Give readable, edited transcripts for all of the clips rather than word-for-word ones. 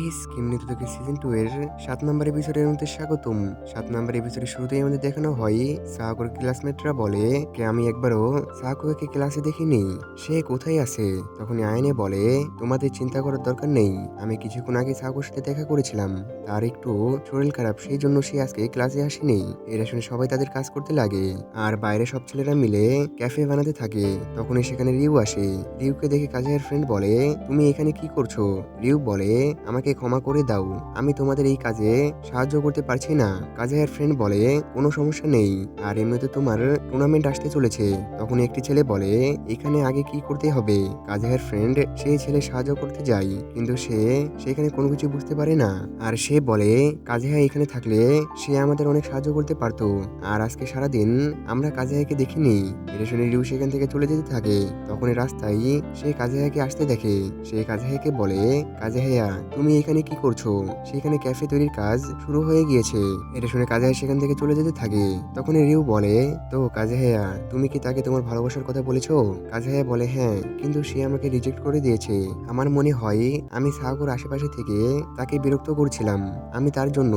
Guys কেমনি তোকে season 2 এর 7 নাম্বার এপিসোডের মধ্যে স্বাগতম। 7 নাম্বার এপিসোডের শুরুতেই আমাদের দেখানো হয় সাহাকোর ক্লাসমেটরা বলে কে আমি একবারও সাহাকোকে ক্লাসে দেখিনি, সে কোথায় আছে। তখনই আয়নে বলে তোমাদের চিন্তা করার দরকার নেই, আমি কিছুক্ষণ আগে সাহাকোর সাথে দেখা করেছিলাম, তার একটু শরীর খারাপ সেই জন্য সে আজকে ক্লাসে আসেনি। এটা শুনে সবাই তাদের কাজ করতে লাগে আর বাইরে সব ছেলেরা মিলে ক্যাফে বানাতে থাকে। তখনই সেখানে রিউ আসে। রিউকে দেখে কাজের ফ্রেন্ড বলে তুমি এখানে কি করছো। রিউ বলে আমাকে ক্ষমা করে দাও, আমি তোমাদের এই কাজে সাহায্য করতে পারছি না। কাজের ফ্রেন্ড বলে কোনো সমস্যা নেই, আর এমনিতে তোমার টুর্নামেন্ট আসতে চলেছে। তখন একটি ছেলে বলে এখানে আগে কি করতে হবে। কাজের ফ্রেন্ড সেই ছেলে সাহায্য করতে যায়, কিন্তু সে সেখানে কোনো কিছু বুঝতে পারে না। আর সে বলে কাজেহা এখানে থাকলে সে আমাদের অনেক সাহায্য করতে পারতো, আর আজকে সারাদিন আমরা কাজেহাকে দেখিনি। এটা শুনে রিউ সেখান থেকে চলে যেতে থাকে। তখন রাস্তায় সে কাজেহাকে আসতে দেখে। সে কাজেহাকে বলে কাজেহায়া তুমি এখানে কি করছো। সেখানে ক্যাফে তৈরির কাজ শুরু হয়ে গিয়েছে। এটা শুনে কাজেহা সেখান থেকে চলে যেতে থাকে। তখন রিউ বলে তো কাজেহায়া তুমি কি তাকে তোমার ভালোবাসার কথা বলেছো। কাজেহায়া বলে হ্যাঁ, কিন্তু সে আমাকে রিজেক্ট করে দিয়েছে। আমার মনে হয় আমি সাহাগোর আশেপাশে থেকে তাকে বিরক্ত করছিলাম। আমি তার জন্য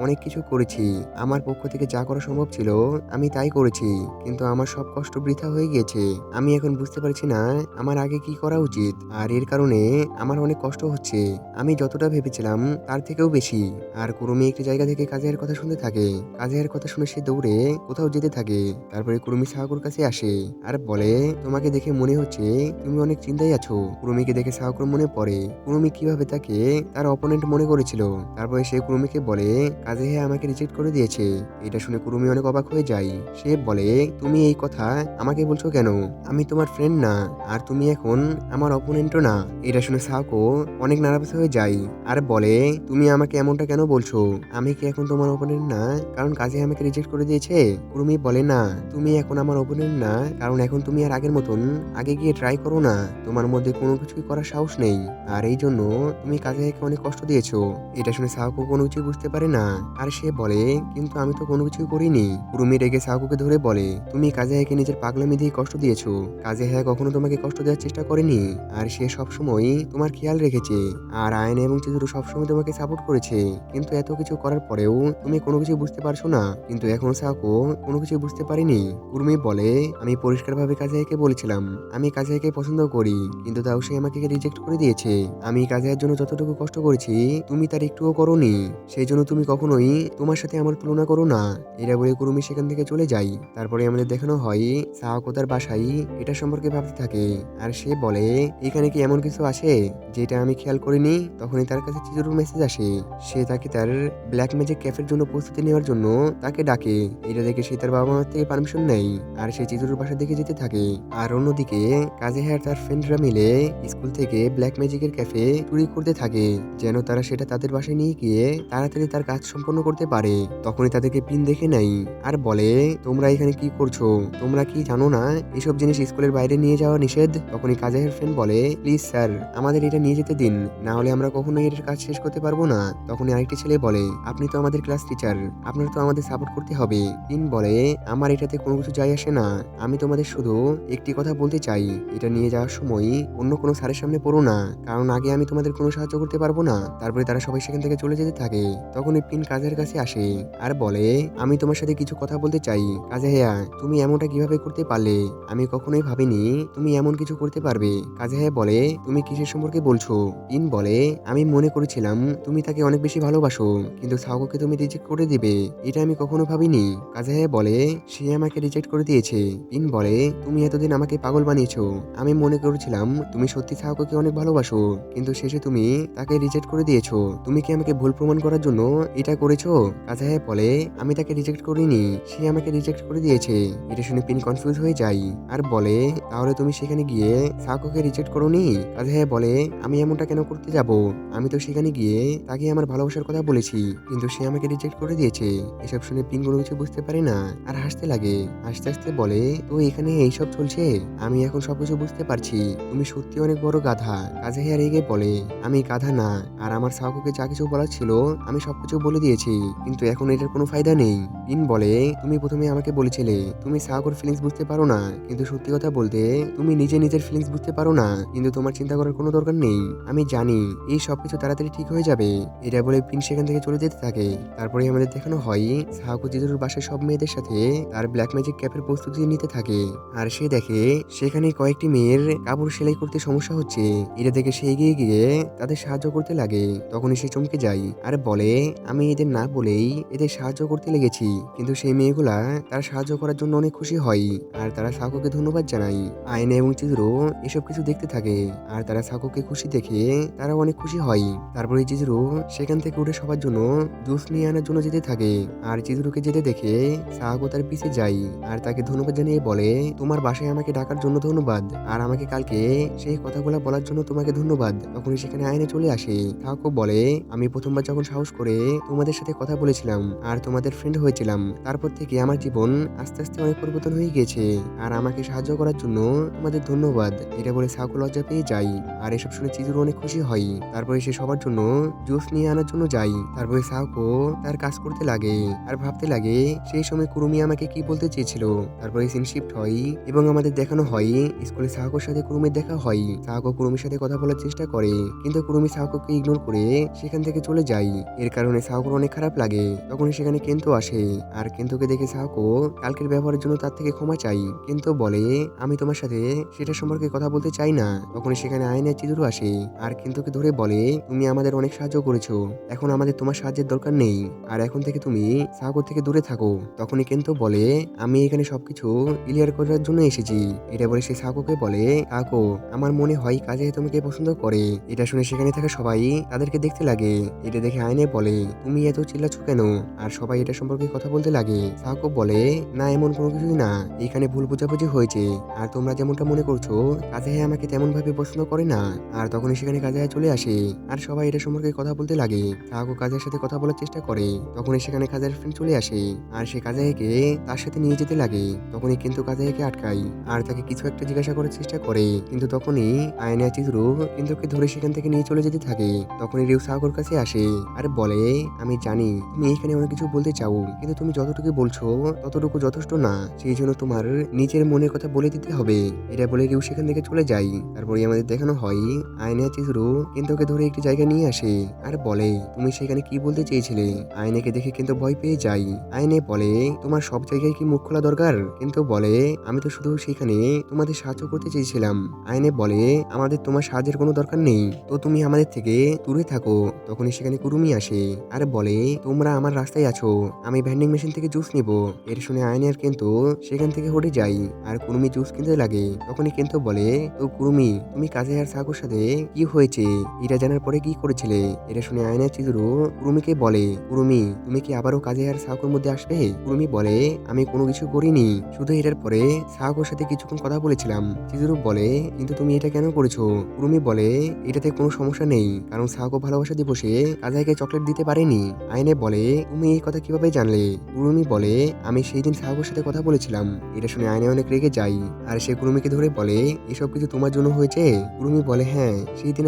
অনেক কিছু করেছি, আমার পক্ষ থেকে যা করা সম্ভব ছিল আমি তাই করেছি, কিন্তু আমার সব কষ্ট বৃথা হয়ে গিয়েছে। আমি এখন বুঝতে পারছি না আমার আগে কি করা উচিত, আর এর কারণে আমার অনেক কষ্ট হচ্ছে। আমি যতটা ভেবেছিলাম তার থেকেও বেশি। আর কুরুমি একটি জায়গা থেকে কাজের কথা শুনতে থাকে। কাজের কথা শুনে সে দৌড়ে কোথাও যেতে থাকে। তারপরে কুরুমি সাহাকুর কাছে আসে আর বলে তোমাকে দেখে মনে হচ্ছে তুমি অনেক চিন্তায় আছো। কুরুমিকে দেখে সাহাকুর মনে পড়ে কুরুমি কিভাবে তাকে তার অপোনেন্ট মনে করেছিল। তারপরে সে কুরুমিকে বলে কাজে আমাকে রিজেক্ট করে দিয়েছে। এটা শুনে কুরুমি অনেক অবাক হয়ে যায়। সে বলে তুমি এই কথা আমাকে বলছো কেন, আমি তোমার ফ্রেন্ড না, আর তুমি এখন আমার অপোনেন্টও না। এটা শুনে সাহাকো অনেক নার্ভাস হয়ে যায় আর বলে তুমি আমাকে এমনটা কেন বলছো, আমি কি এখন তোমার অপোনেন্ট না কারণ কাজে আমাকে রিজেক্ট করে দিয়েছে। কুরুমি বলে না, তুমি এখন আমার অপোনেন্ট না কারণ এখন তুমি আর আগের মতন আগে গিয়ে ট্রাই করো না, তোমার মধ্যে কোনো কিছুই করার সাহস নেই, আর এই জন্য তুমি কাজে অনেক কষ্ট দিয়েছো। এটা শুনে সাহাকো কোনো কিছু বুঝতে পারে না আর সে বলে কিন্তু আমি তো কোনো কিছুই করিনি। কুরুমি রেগে সাহাকোকে ধরে বলে তুমি কাজে নিজের পাগলামি দিয়ে কষ্ট দিয়েছো, কাজে কখনো তোমাকে কষ্ট দেওয়ার চেষ্টা করেনি, আর সে সবসময় তোমার খেয়াল রেখেছে, আর আয়ন এবং চিজুরু সবসময় তোমাকে সাপোর্ট করেছে, কিন্তু এত কিছু করার পরেও তুমি কোনো কিছু বুঝতে পারছো না। কিন্তু এখন সাহাকো কোনো কিছু বুঝতে পারেনি। কুরুমি বলে আমি পরিষ্কারভাবে কাজেকে বলেছিলাম আমি কাজেকে পছন্দ করি, কিন্তু তাও সে আমাকে রিজেক্ট করে দিয়েছে। আমি কাজের জন্য যতটুকু কষ্ট করেছি তুমি তার একটুও করোনি, সেই জন্য তুমি কখনোই তোমার সাথে আমার তুলনা করো না। এরা বলে কুরুমি সেখান থেকে চলে যায়। তারপরে আমাদের দেখানো হয় সাহাকো তার বাসায় এটা সম্পর্কে ভাবতে থাকে, আর সে বলে এখানে কি এমন কিছু আসে যেটা আমি খেয়াল করিনি। তখনই তার কাছে চিজুরুর মেসেজ আসে। সে তাকে তার ব্ল্যাক ম্যাজিক ক্যাফের জন্য প্রস্তুতি নেওয়ার জন্য তাকে ডাকে। এটা দেখে সে তার বাবা মার থেকে পারমিশন নেয় আর সে চিজুরুর বাসা দিকে যেতে থাকে। আর অন্যদিকে কাজেহা আর তার ফ্রেন্ডরা মিলে স্কুল থেকে ব্ল্যাক ম্যাজিকের ক্যাফে চুরি করতে থাকে, যেন তারা সেটা তাদের বাসায় নিয়ে গিয়ে তাড়াতাড়ি তার কাজ সম্পন্ন করতে পারে। তখনই তাদেরকে পিন দেখে নেয় আর বলে তোমরা এখানে কি করছো, তোমরা কি জানো না এসব জিনিস স্কুলের বাইরে নিয়ে যাওয়া নিষেধ। তখনই কাজের ফ্রেন্ড বলে প্লিজ স্যার আমাদের এটা নিয়ে যেতে দিন, না হলে আমরা কখনোই এর কাজ শেষ করতে পারবো না। তখনই আরেকটি ছেলে বলে আপনি তো আমাদের ক্লাস টিচার, আপনার তো আমাদের সাপোর্ট করতে হবে। পিন বলে আমার এটাতে কোনো কিছু যায় আসে না, আমি তোমাদের শুধু একটি কথা বলতে চাই, এটা নিয়ে যাওয়ার সময় অন্য কোনো স্যারের সামনে পড়ো না, কারণ আগে আমি তোমাদের কোনো সাহায্য করতে পারবো না। তারপরে তারা সবাই সেখান থেকে চলে যেতে থাকে। তখনই পিন কাজের কাছে আসে আর বলে আমি তোমার সাথে কিছু কথা বলতে চাই। কাজে হেয়া তুমি এমনটা কিভাবে করতে পারলে, আমি কখনোই ভাবিনি তুমি এমন কিছু করতে পারবে। কাজে হেয়া বলে তুমি কিসের সম্পর্কে বলছো। পিন বলে আমি মনে করেছিলাম তুমি তাকে অনেক বেশি ভালোবাসো, কিন্তু সাওকে তুমি রিজেক্ট করে দিবে এটা আমি কখনো ভাবিনি। কাজে হেয়া বলে সে আমাকে রিজেক্ট করে দিয়েছে। পিন বলে তুমি এতদিন আমাকে পাগল বানিয়েছো, আমি মনে করেছিলাম তুমি সত্যি সাওকে অনেক ভালোবাসো, কিন্তু শেষে তুমি তাকে রিজেক্ট করে দিয়েছো। তুমি কি আমাকে ভুল প্রমাণ করার জন্য এটা করেছো। কাজে হেয়া বলে আমি তাকে রিজেক্ট করিনি, সে আমাকে রিজেক্ট করে দিয়েছে। এটা শুনে পিন কনফিউজ হয়ে যায় আর বলে তাহলে তুমি সেখানে গিয়ে সাকোকে রিজেক্ট করোনি। কাজে হ্যাঁ বলে আমি এমনটা কেন করতে যাব, আমি তো সেখানে গিয়ে তাকে আমার ভালোবাসার কথা বলেছি, কিন্তু সে আমাকে রিজেক্ট করে দিয়েছে। এসব শুনে পিন কোনো কিছু বুঝতে পারে না আর হাসতে লাগে। হাসতে হাসতে বলে তো এখানে এইসব চলছে, আমি এখন সবকিছু বুঝতে পারছি, তুমি সত্যি অনেক বড় গাধা। কাজে হ্যাঁ রেগে বলে আমি গাধা না, আর আমার সাকোকে যা কিছু বলার ছিল আমি সবকিছু বলে দিয়েছি, কিন্তু এখন এটার কোনো ফায়দা নেই। পিন বলে তুমি প্রথমে আমাকে বলেছিলে তুমি সাহাকোর ফিলিংস বুঝতে পারো না, কিন্তু সত্যি কথা বলতে তুমি নিজে নিজের ফিলিংস বুঝতে পারো না, কিন্তু তোমার চিন্তা করার কোনো দরকার নেই। আমি জানি এই সবকিছু তাড়াতাড়ি ঠিক হয়ে যাবে। এটা বলে প্রিন্স সেখান থেকে চলে যেতে থাকে। তারপরে আমাদের দেখানো হয় সাহাকো চিজুরুর বাসায় সব মেয়েদের সাথে তার ব্ল্যাক ম্যাজিক ক্যাপের প্রস্তুতি নিতে থাকে। আর সে দেখে সেখানে কয়েকটি মেয়ের কাপড় সেলাই করতে সমস্যা হচ্ছে। এটা দেখে সে এগিয়ে গিয়ে তাদের সাহায্য করতে লাগে। তখনই সে চমকে যায় আর বলে, আমি এদের না বলেই এদের সাহায্য করতে লেগেছি। কিন্তু সেই মেয়েগুলা তার সাহায্য করার জন্য অনেক খুশি হয় আর তারা সাকুকে ধন্যবাদ জানায়। আয়না এবং চিজুরো এসব কিছু দেখতে থাকে আর তারা সাকুকে খুশি দেখে তারা অনেক খুশি হয়। তারপরে চিজুরো সেখান থেকে উঠে সবার জন্য জুস নিয়ে আনার জন্য যেতে থাকে। আর চিজুরোকে যেতে দেখে সাকু তার পিছে যায় আর তাকে ধন্যবাদ জানিয়ে বলে, তোমার বাসায় আমাকে ডাকার জন্য ধন্যবাদ আর আমাকে কালকে সেই কথাগুলো বলার জন্য তোমাকে ধন্যবাদ। তখনই সেখানে আয়না চলে আসে। সাকু বলে, আমি প্রথমবার যখন সাহস করে তোমাদের সাথে কথা বলেছিলাম আর তোমাদের ফ্রেন্ড হয়েছিলাম, তারপর থেকে আমার জীবন আস্তে আস্তে অনেক পরিবর্তন হয়ে গিয়েছে আর আমাকে সাহায্য করার জন্য তোমাদের ধন্যবাদ। এটা বলে সাকু লজ্জা পেয়ে যায় আর এসব শুনে চিজুরো অনেক খুশি হয়। তারপরে সে সবার জন্য জুস নিয়ে আনার জন্য যায়। তারপরে সাকু তার কাজ করতে লাগে আর ভাবতে লাগে সেই সময় কুরুমি আমাকে কি বলতে চেয়েছিল। তারপরে সিন শিফট হয় এবং আমাদের দেখানো হয় স্কুলে সাকুর সাথে কুরুমির দেখা হয়। সাকু কুরুমির সাথে কথা বলার চেষ্টা করে কিন্তু কুরুমি সাকুকে ইগনোর করে সেখান থেকে চলে যায়। এর কারণে সাকুর অনেক খারাপ লাগে। তখন সেখানে কেন্তো আসে আর কেন্টোকে দেখে সাকু কালকের ব্যবহারের জন্য তার থেকে ক্ষমা চাই। কিন্তু বলে, আমি তোমার সাথে সেটা সম্পর্কে কথা বলতে চাই না। তখন সেখানে আয়না চিজুরো আসে আর কেন্টোকে ধরে বলে, তুমি আমাদের অনেক সাহায্য করেছো, এখন আমাদের তোমার সাহায্যের দরকার নেই আর এখন থেকে তুমি সাকু থেকে দূরে থাকো। তখনই কেন্তো বলে, আমি এখানে সবকিছু ক্লিয়ার করার জন্য এসেছি। এটা বলে সে সাকুকে বলে, সাকু আমার মনে হয় কাজে তোমাকে পছন্দ করে। এটা শুনে সেখানে থাকা সবাই তাদেরকে দেখতে লাগে। এটা দেখে আয়নে বলে, তুমি এত চিল্লাচ্ছ কেন? আর সবাই এটা সম্পর্কে কথা বলতে লাগে। সাকু বলে, না এমন কোনো কিছুই না, এখানে ভুল বোঝাবুঝি হয়েছে আর তোমরা যেমনটা মনে করছো কাজে আমাকে তেমন ভাবে পছন্দ করে না। আর তখনই সেখানে কাজে চলে আসে আর সবাই এটা সম্পর্কে কথা বলতে লাগে। সাকু কাজের সাথে কথা বলার চেষ্টা করে। তখনই সেখানে কাজের ফ্রেন্ড চলে আসে আর সে কাজাইকে তার সাথে নিয়ে যেতে লাগে। তখনই কিন্তু কাজাইকে আটকায় আর তাকে কিছু একটা জিজ্ঞাসা করার চেষ্টা করে। কিন্তু তখনই আয়না চিজুরো কিন্তুকে ধরে সেখান থেকে নিয়ে চলে যেতে থাকে। তখনই রিউ সাকুর কাছে আসে আর বলে, আমি জানি তুমি এখানে অনেক কিছু বলতে চাও কিন্তু তুমি যতটুকু বলছো ততটুকু যথেষ্ট না, সেই জন্য তোমার নিজের মনের কথা বলে দিতে হবে। এটা বলে রিউ সেখান থেকে চলে যায়। তারপরে আমাদের দেখানো হয় আয়না চিজুরো কিন্তুকে ধরে একটি জায়গায় নিয়ে আসে আর বলে, তুমি সেখানে কি বলতে চেয়েছিলে? আয়নাকে দেখে কিন্তু ভয় পেয়ে যায়। আয়নে বলে, তোমার সব জায়গায় কি মুখ খোলা দরকার? কিন্তু বলে, আমি তো শুধু সেখানে তোমাদের সাহায্য করতে চেয়েছিলাম। আয়নে বলে, আমাদের তোমার সাহায্যের কোনো দরকার নেই, তো তুমি আমাদের থেকে দূরে থাকো। তখনই সেখানে কুরুমি আসে আর বলে, তোমরা আমার রাস্তায় আছো, আমি ভেন্ডিং মেশিন থেকে জুস নিব। এর শুনে আয়নের কিন্তু সেখান থেকে হটে যায় আর কুরুমি জুস কিনতে লাগে। তখনই কিন্তু বলে, তো কুরুমি তুমি কাজে আর সাকুর সাথে কি হয়েছে এটা জানার পরে কি করেছিলে? এটা শুনে আয়না চিজুরো কুরুমিকে বলে, কুরুমি তুমি কি আবারও কাজে আর সাকুর মধ্যে আসবে? কুরুমি বলে, আমি কোনো কিছু করিনি, শুধু এটার পরে সাকুর সাথে কিছুক্ষণ কথা বলেছিলাম। চিজুরো বলে, কিন্তু তুমি এটা কেন করেছো? কুরুমি বলে, এটাতে কোনো সমস্যা নেই, কারণ সাকু ভালোবাসা দিবসে কাজাইকে চকলেট দিতে পারেনি। আয়নে বলে, তুমি এই কথা কিভাবে জানলে? কুরুমি বলে, আমি সেই দিন সাকুর সাথে কথা বলেছিলাম। এটা শুনে আয়নে অনেক রেগে যায় আর সে কুরুমিকে ধরে বলে, এসব কিছু তোমার জন্য হয়েছে? কুরুমি বলে, হ্যাঁ সেই দিন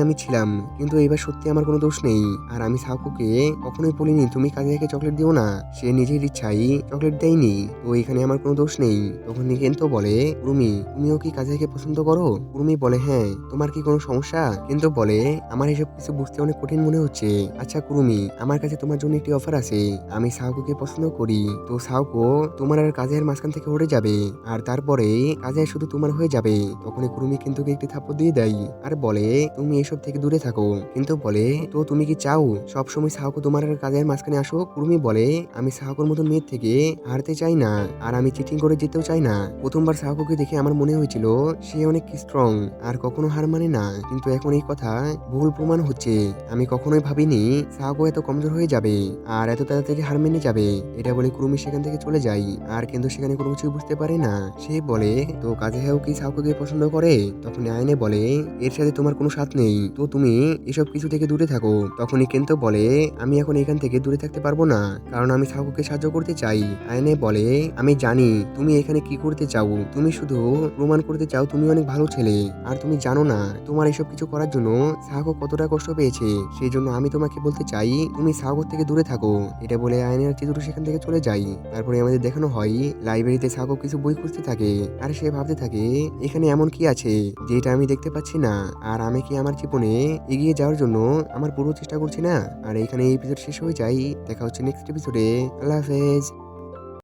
আমি ছিলাম, কিন্তু এবার সত্যি আমার কোনো দোষ নেই আর আমি সাকুকে কখনোই বলিনি তুমি কাজাইকে চকলেট দিও না, সে নিজের ইচ্ছাই চকলেট দেয়নি, তো এখানে আমার কোনো দোষ নেই। তখন কেন্তো বলে, কুরুমি তুমিও কি কাজাইকে পছন্দ করো? কুরুমি বলে, হ্যাঁ, তোমার কি কোনো সমস্যা? কিন্তু বলে, আমার এসব কিছু বুঝতে অনেক কঠিন মনে হচ্ছে। আচ্ছা কুরুমি, আমার কাছে তোমার জন্য একটি অফার আছে, আমি সাউকুকে পছন্দ করি, তো সাউকো তোমার আর কাজের মাঝখান থেকে উঠে যাবে আর তারপরে কাজে শুধু তোমার হয়ে যাবে। তখনই কুরুমি কিন্তু একটি থাপ্পড় দিয়ে দেয় আর বলে, তুমি এসব থেকে দূরে থাকো। কিন্তু বলে, তো তুমি কি চাও সবসময় সাউকো তোমার আর কাজের মাঝখানে আসো? কুরুমি বলে, আমি সাউকোর মতো মেয়ের থেকে হারতে চাই না আর আমি চিটিং করে যেতেও চাই না। প্রথমবার সাউকোকে দেখে আমার মনে হয়েছিল সে অনেক স্ট্রং আর কখনো হার মানে না, কিন্তু এখন এই কথা ভুল প্রমাণ হচ্ছে। আমি কখনোই ভাবিনি সাউকো এত কমজোর হয়ে যাবে আর এত তাড়াতাড়ি হার মেনে যাবে। এটা বলে কুরুমি সেখান থেকে চলে যায় আর কিন্তু সেখানে কোনো কিছু বুঝতে পারে না। সে বলে, তো কাজেহাও কি সাউকোকে পছন্দ করে? তখন আয়নে বলে, এর সাথে তোমার কোনো সাথ নেই, তো তুমি এসব কিছু থেকে দূরে থাকো। তখনই কেন্তো বলে, আমি এখন এখান থেকে দূরে থাকতে পারবো না, কারণ আমি সাউকোকে সাহায্য করতে চাই। আয়নে বলে, আমি জানি তুমি এখানে কি করতে চাও, তুমি শুধু প্রমাণ করতে চাও তুমি অনেক ভালো ছেলে, আর তুমি জানো না তোমার এসব কিছু করার জন্য সাউকো কতটা কষ্ট পেয়েছে। সেই জন্য আমি তোমাকে বলতে চাই তুমি সাউকো থেকে দূরে থাকো। এটা বলে আয়নের চিত্র সেখান থেকে চলে যায়। তারপরে আমাদের দেখানো হয় লাইব্রেরিতে সাউকো কিছু বই খুঁজতে থাকে আর সে ভাবতে থাকে, এখানে এমন কি আছে যেটা আমি দেখতে পাচ্ছি না, আর আমি কি আমার জীবনে এগিয়ে যাওয়ার জন্য আমার পুরো চেষ্টা করছি না। আর এখানে এই এপিসোড শেষ হয়ে যায়। দেখা হচ্ছে নেক্সট এপিসোডে। আল্লাহ হাফেজ।